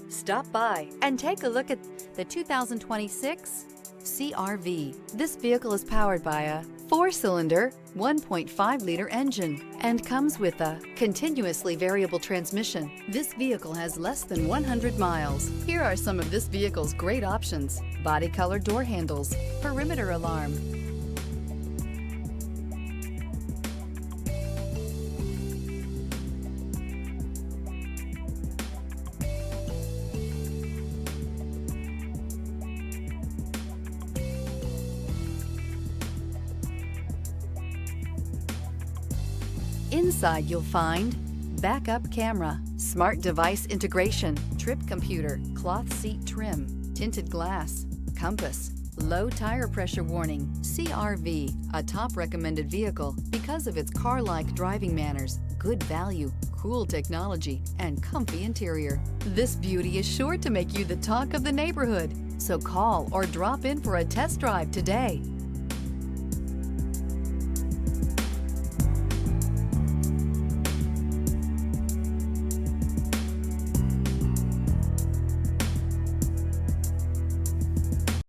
Stop by and take a look at the 2026 CR-V. This vehicle is powered by a 4-cylinder, 1.5-liter engine and comes with a continuously variable transmission. This vehicle has less than 100 miles. Here are some of this vehicle's great options: body color door handles, perimeter alarm, Inside you'll find backup camera, smart device integration, trip computer, cloth seat trim, tinted glass, compass, low tire pressure warning. CR-V, a top recommended vehicle because of its car-like driving manners, good value, cool technology, and comfy interior. This beauty is sure to make you the talk of the neighborhood. So call or drop in for a test drive today.